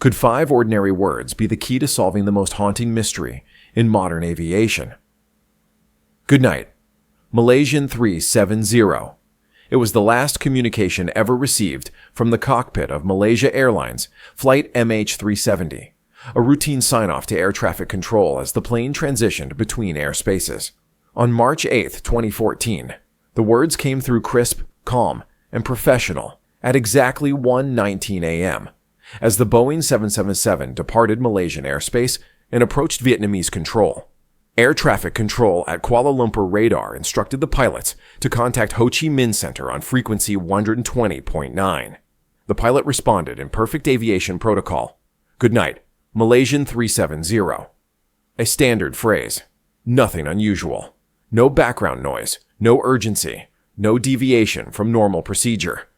Could 5 ordinary words be the key to solving the most haunting mystery in modern aviation? Good night. Malaysian 370. It was the last communication ever received from the cockpit of Malaysia Airlines Flight MH370, a routine sign-off to air traffic control as the plane transitioned between airspaces. On March 8, 2014, the words came through crisp, calm, and professional at exactly 1:19 a.m. as the Boeing 777 departed Malaysian airspace and approached Vietnamese control. Air traffic control at Kuala Lumpur radar instructed the pilots to contact Ho Chi Minh Center on frequency 120.9. The pilot responded in perfect aviation protocol. Good night, Malaysian 370. A standard phrase. Nothing unusual. No background noise, no urgency, no deviation from normal procedure.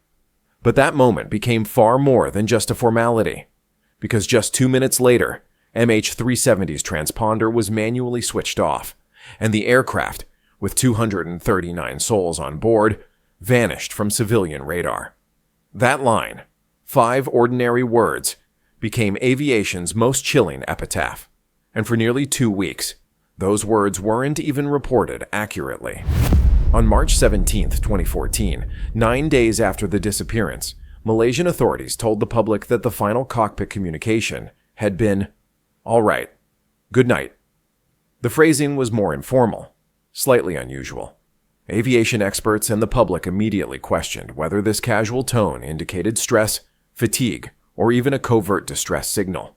But that moment became far more than just a formality, because just 2 minutes later, MH370's transponder was manually switched off, and the aircraft, with 239 souls on board, vanished from civilian radar. That line, 5 ordinary words, became aviation's most chilling epitaph, and for nearly 2 weeks, those words weren't even reported accurately. On March 17, 2014, 9 days after the disappearance, Malaysian authorities told the public that the final cockpit communication had been, "All right, good night." The phrasing was more informal, slightly unusual. Aviation experts and the public immediately questioned whether this casual tone indicated stress, fatigue, or even a covert distress signal.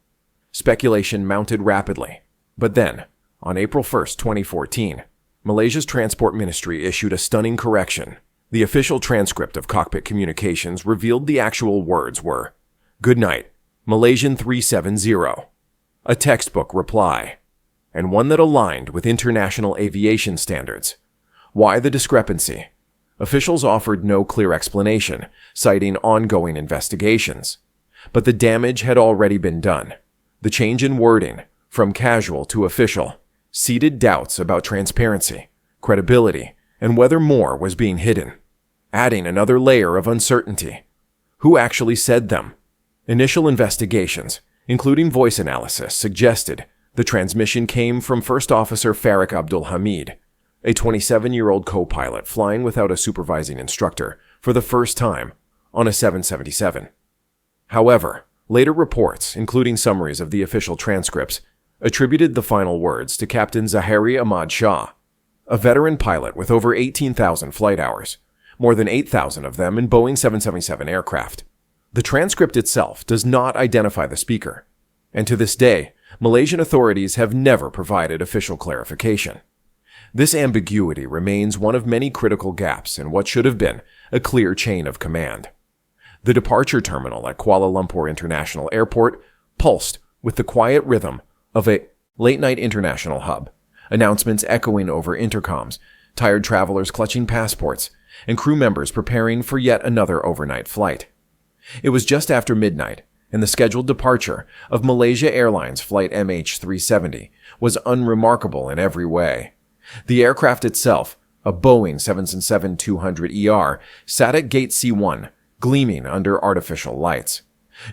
Speculation mounted rapidly, but then, on April 1, 2014, Malaysia's Transport Ministry issued a stunning correction. The official transcript of cockpit communications revealed the actual words were, "Good night, Malaysian 370. A textbook reply, and one that aligned with international aviation standards. Why the discrepancy? Officials offered no clear explanation, citing ongoing investigations. But the damage had already been done. The change in wording, from casual to official, seeded doubts about transparency, credibility, and whether more was being hidden, adding another layer of uncertainty. Who actually said them? Initial investigations, including voice analysis, suggested the transmission came from First Officer Farik Abdul Hamid, a 27-year-old co-pilot flying without a supervising instructor for the first time on a 777. However, later reports, including summaries of the official transcripts, attributed the final words to Captain Zahari Ahmad Shah, a veteran pilot with over 18,000 flight hours, more than 8,000 of them in Boeing 777 aircraft. The transcript itself does not identify the speaker, and to this day, Malaysian authorities have never provided official clarification. This ambiguity remains one of many critical gaps in what should have been a clear chain of command. The departure terminal at Kuala Lumpur International Airport pulsed with the quiet rhythm of a late-night international hub, announcements echoing over intercoms, tired travelers clutching passports, and crew members preparing for yet another overnight flight. It was just after midnight, and the scheduled departure of Malaysia Airlines Flight MH370 was unremarkable in every way. The aircraft itself, a Boeing 777-200ER, sat at Gate C1, gleaming under artificial lights.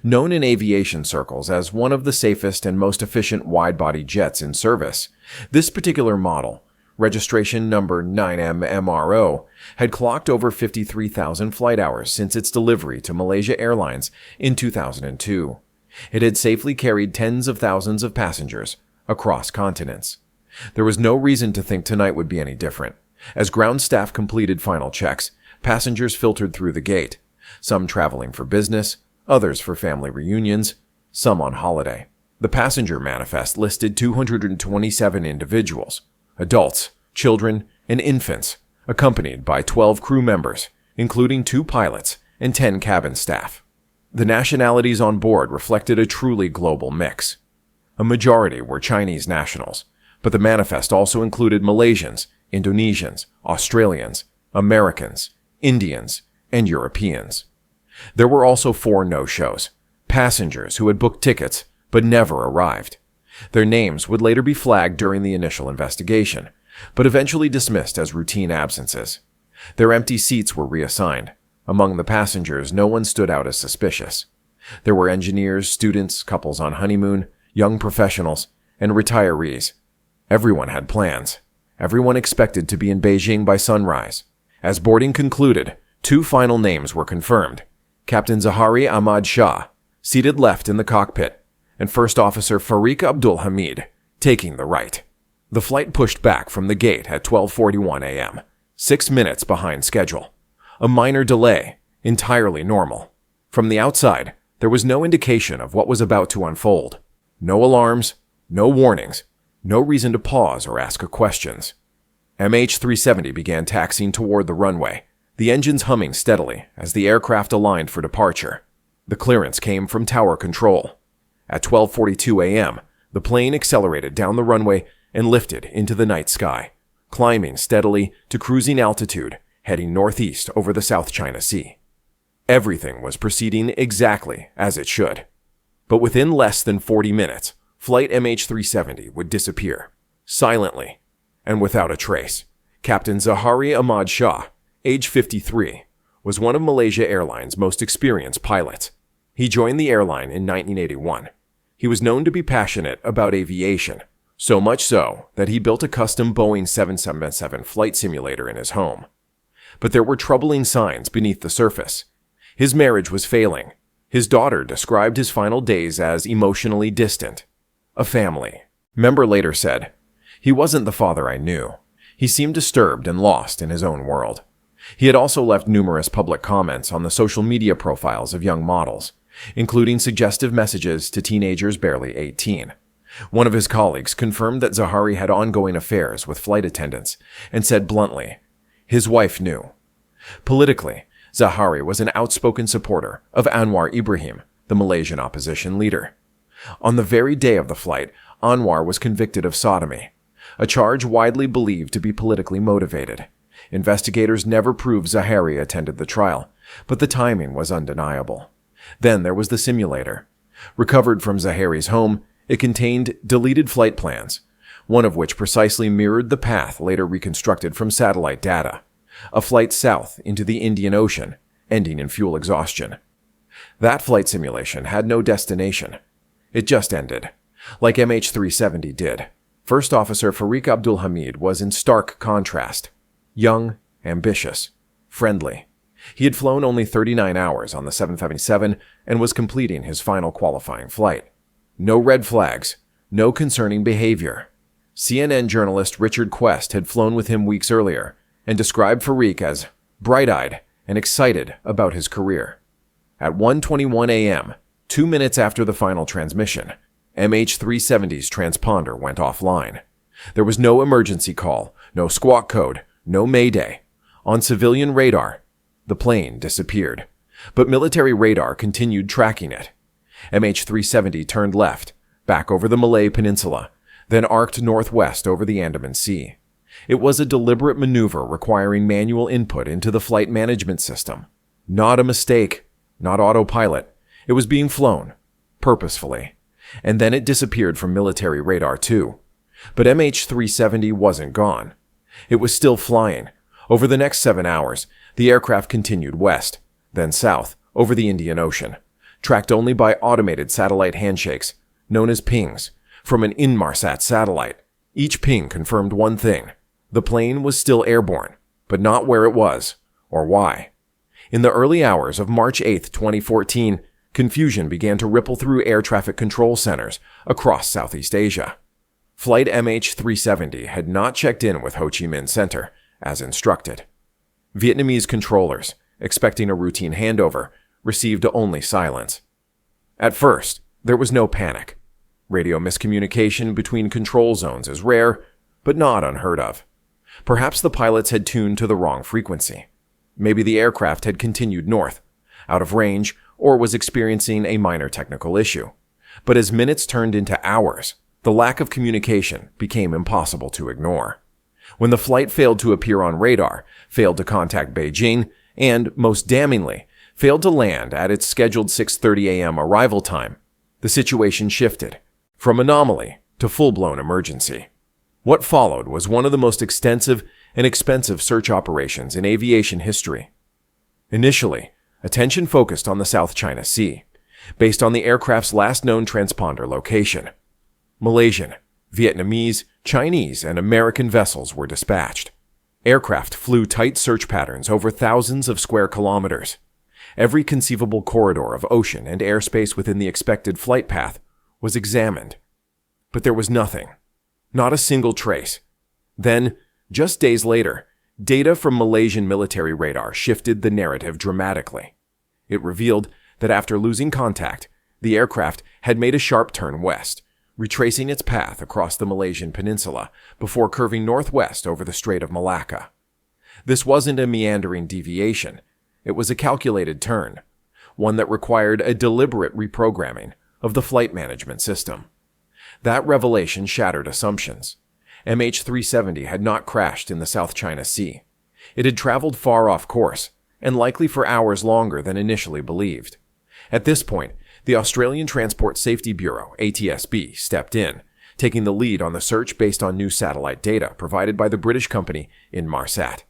Known in aviation circles as one of the safest and most efficient wide-body jets in service, this particular model, registration number 9MMRO, had clocked over 53,000 flight hours since its delivery to Malaysia Airlines in 2002. It had safely carried tens of thousands of passengers across continents. There was no reason to think tonight would be any different. As ground staff completed final checks, passengers filtered through the gate, some traveling for business, others for family reunions, some on holiday. The passenger manifest listed 227 individuals, adults, children, and infants, accompanied by 12 crew members, including 2 pilots and 10 cabin staff. The nationalities on board reflected a truly global mix. A majority were Chinese nationals, but the manifest also included Malaysians, Indonesians, Australians, Americans, Indians, and Europeans. There were also 4 no-shows, passengers who had booked tickets but never arrived. Their names would later be flagged during the initial investigation, but eventually dismissed as routine absences. Their empty seats were reassigned. Among the passengers, no one stood out as suspicious. There were engineers, students, couples on honeymoon, young professionals, and retirees. Everyone had plans. Everyone expected to be in Beijing by sunrise. As boarding concluded, 2 final names were confirmed: Captain Zahari Ahmad Shah, seated left in the cockpit, and First Officer Fariq Abdul Hamid, taking the right. The flight pushed back from the gate at 12:41 a.m., 6 minutes behind schedule. A minor delay, entirely normal. From the outside, there was no indication of what was about to unfold. No alarms, no warnings, no reason to pause or ask questions. MH370 began taxiing toward the runway, the engines humming steadily as the aircraft aligned for departure. The clearance came from tower control. At 12:42 a.m., the plane accelerated down the runway and lifted into the night sky, climbing steadily to cruising altitude, heading northeast over the South China Sea. Everything was proceeding exactly as it should. But within less than 40 minutes, flight MH370 would disappear, silently and without a trace. Captain Zahari Ahmad Shah, age 53, was one of Malaysia Airlines' most experienced pilots. He joined the airline in 1981. He was known to be passionate about aviation, so much so that he built a custom Boeing 777 flight simulator in his home. But there were troubling signs beneath the surface. His marriage was failing. His daughter described his final days as emotionally distant. A family member later said, "He wasn't the father I knew. He seemed disturbed and lost in his own world." He had also left numerous public comments on the social media profiles of young models, including suggestive messages to teenagers barely 18. One of his colleagues confirmed that Zahari had ongoing affairs with flight attendants and said bluntly, his wife knew. Politically, Zahari was an outspoken supporter of Anwar Ibrahim, the Malaysian opposition leader. On the very day of the flight, Anwar was convicted of sodomy, a charge widely believed to be politically motivated. Investigators never proved Zahari attended the trial, but the timing was undeniable. Then there was the simulator. Recovered from Zahari's home, it contained deleted flight plans, one of which precisely mirrored the path later reconstructed from satellite data, a flight south into the Indian Ocean, ending in fuel exhaustion. That flight simulation had no destination. It just ended, like MH370 did. First Officer Fariq Abdul Hamid was in stark contrast. Young, ambitious, friendly. He had flown only 39 hours on the 777 and was completing his final qualifying flight. No red flags, no concerning behavior. CNN journalist Richard Quest had flown with him weeks earlier and described Fariq as bright-eyed and excited about his career. At 1:21 a.m., 2 minutes after the final transmission, MH370's transponder went offline. There was no emergency call, no squawk code, no mayday. On civilian radar, the plane disappeared, but military radar continued tracking it. MH370 turned left, back over the Malay Peninsula, then arced northwest over the Andaman Sea. It was a deliberate maneuver requiring manual input into the flight management system. Not a mistake, not autopilot. It was being flown, purposefully. And then it disappeared from military radar too. But MH370 wasn't gone. It was still flying. Over the next 7 hours, the aircraft continued west, then south, over the Indian Ocean, tracked only by automated satellite handshakes, known as pings, from an Inmarsat satellite. Each ping confirmed one thing. The plane was still airborne, but not where it was, or why. In the early hours of March 8, 2014, confusion began to ripple through air traffic control centers across Southeast Asia. Flight MH370 had not checked in with Ho Chi Minh Center, as instructed. Vietnamese controllers, expecting a routine handover, received only silence. At first, there was no panic. Radio miscommunication between control zones is rare, but not unheard of. Perhaps the pilots had tuned to the wrong frequency. Maybe the aircraft had continued north, out of range, or was experiencing a minor technical issue. But as minutes turned into hours, the lack of communication became impossible to ignore. When the flight failed to appear on radar, failed to contact Beijing, and, most damningly, failed to land at its scheduled 6:30 a.m. arrival time, the situation shifted from anomaly to full-blown emergency. What followed was one of the most extensive and expensive search operations in aviation history. Initially, attention focused on the South China Sea. based on the aircraft's last known transponder location. Malaysian, Vietnamese, Chinese, and American vessels were dispatched. Aircraft flew tight search patterns over thousands of square kilometers. Every conceivable corridor of ocean and airspace within the expected flight path was examined. But there was nothing. Not a single trace. Then, just days later, data from Malaysian military radar shifted the narrative dramatically. It revealed that after losing contact, the aircraft had made a sharp turn west, retracing its path across the Malaysian peninsula before curving northwest over the Strait of Malacca. This wasn't a meandering deviation. It was a calculated turn, one that required a deliberate reprogramming of the flight management system. That revelation shattered assumptions. MH370 had not crashed in the South China Sea. It had traveled far off course, and likely for hours longer than initially believed. At this point, the Australian Transport Safety Bureau, ATSB, stepped in, taking the lead on the search based on new satellite data provided by the British company Inmarsat.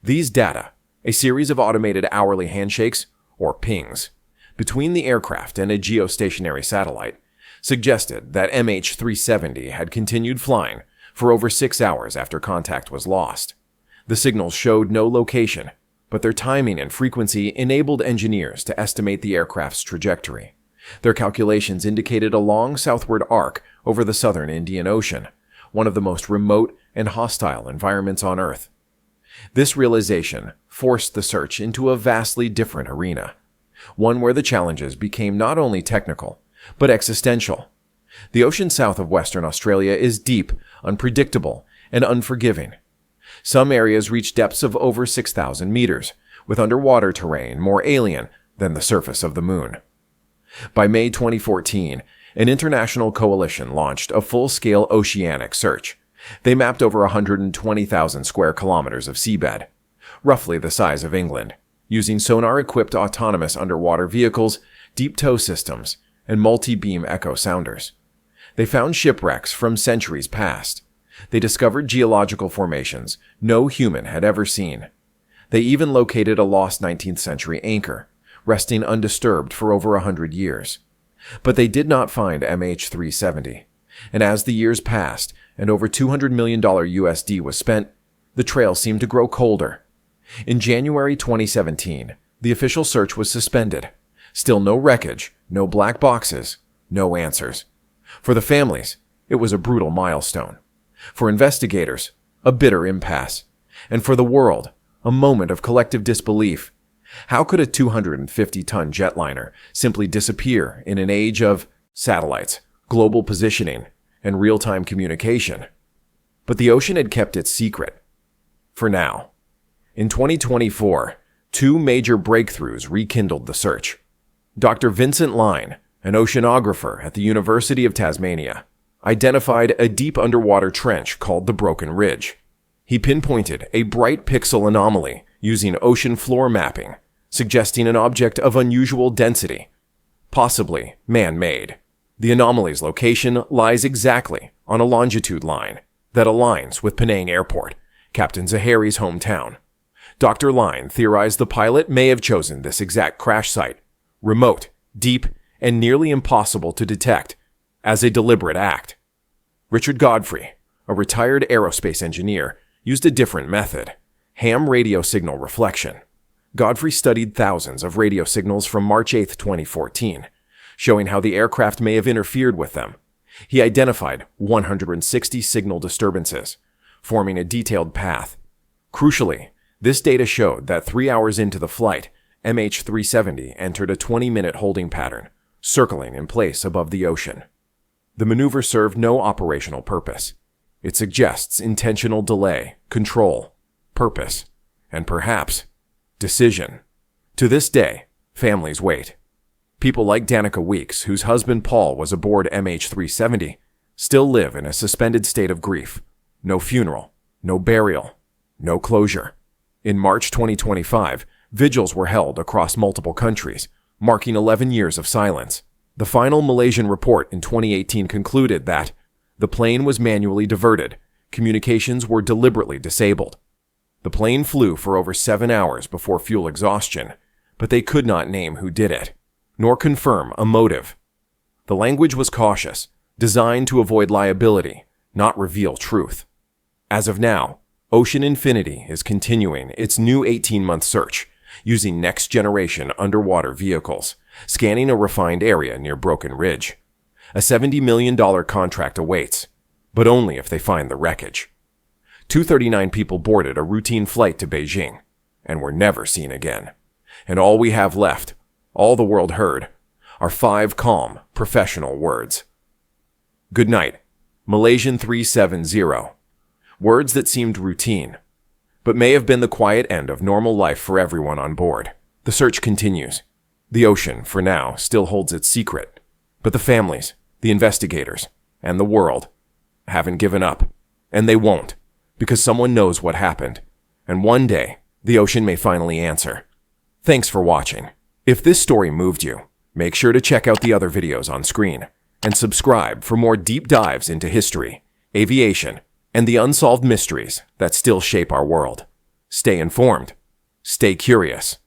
These data, a series of automated hourly handshakes, or pings, between the aircraft and a geostationary satellite, suggested that MH370 had continued flying for over 6 hours after contact was lost. The signals showed no location, but their timing and frequency enabled engineers to estimate the aircraft's trajectory. Their calculations indicated a long southward arc over the southern Indian Ocean, one of the most remote and hostile environments on Earth. This realization forced the search into a vastly different arena, one where the challenges became not only technical, but existential. The ocean south of Western Australia is deep, unpredictable, and unforgiving. Some areas reach depths of over 6,000 meters, with underwater terrain more alien than the surface of the moon. By May 2014, an international coalition launched a full-scale oceanic search. They mapped over 120,000 square kilometers of seabed, roughly the size of England, using sonar-equipped autonomous underwater vehicles, deep tow systems, and multi-beam echo sounders. They found shipwrecks from centuries past. They discovered geological formations no human had ever seen. They even located a lost 19th century anchor, resting undisturbed for over 100 years. But they did not find MH370. And as the years passed and over $200 million USD was spent, the trail seemed to grow colder. In January 2017, the official search was suspended. Still no wreckage, no black boxes, no answers. For the families, it was a brutal milestone. For investigators, a bitter impasse. And for the world, a moment of collective disbelief. How could a 250-ton jetliner simply disappear in an age of satellites, global positioning, and real-time communication? But the ocean had kept its secret. For now. In 2024, two major breakthroughs rekindled the search. Dr. Vincent Line, an oceanographer at the University of Tasmania, identified a deep underwater trench called the Broken Ridge. He pinpointed a bright pixel anomaly using ocean floor mapping, suggesting an object of unusual density, possibly man-made. The anomaly's location lies exactly on a longitude line that aligns with Penang Airport, Captain Zahari's hometown. Dr. Line theorized the pilot may have chosen this exact crash site, remote, deep, and nearly impossible to detect, as a deliberate act. Richard Godfrey, a retired aerospace engineer, used a different method: ham radio signal reflection. Godfrey studied thousands of radio signals from March 8, 2014, showing how the aircraft may have interfered with them. He identified 160 signal disturbances, forming a detailed path. Crucially, this data showed that 3 hours into the flight, MH370 entered a 20-minute holding pattern, circling in place above the ocean. The maneuver served no operational purpose. It suggests intentional delay, control, purpose, and perhaps decision. To this day, families wait. People like Danica Weeks, whose husband Paul was aboard MH370, still live in a suspended state of grief. No funeral, no burial, no closure. In March 2025, vigils were held across multiple countries, marking 11 years of silence. The final Malaysian report in 2018 concluded that the plane was manually diverted, communications were deliberately disabled. The plane flew for over 7 hours before fuel exhaustion, but they could not name who did it. nor confirm a motive. The language was cautious, designed to avoid liability, not reveal truth. As of now, Ocean Infinity is continuing its new 18-month search, using next-generation underwater vehicles, scanning a refined area near Broken Ridge. A $70 million contract awaits, but only if they find the wreckage. 239 people boarded a routine flight to Beijing, and were never seen again. And all we have left, all the world heard, are 5 calm, professional words. Good night, Malaysian 370. Words that seemed routine, but may have been the quiet end of normal life for everyone on board. The search continues. The ocean, for now, still holds its secret, but the families, the investigators, and the world haven't given up, and they won't, because someone knows what happened, and one day, the ocean may finally answer. Thanks for watching. If this story moved you, make sure to check out the other videos on screen, and subscribe for more deep dives into history, aviation, and the unsolved mysteries that still shape our world. Stay informed, stay curious,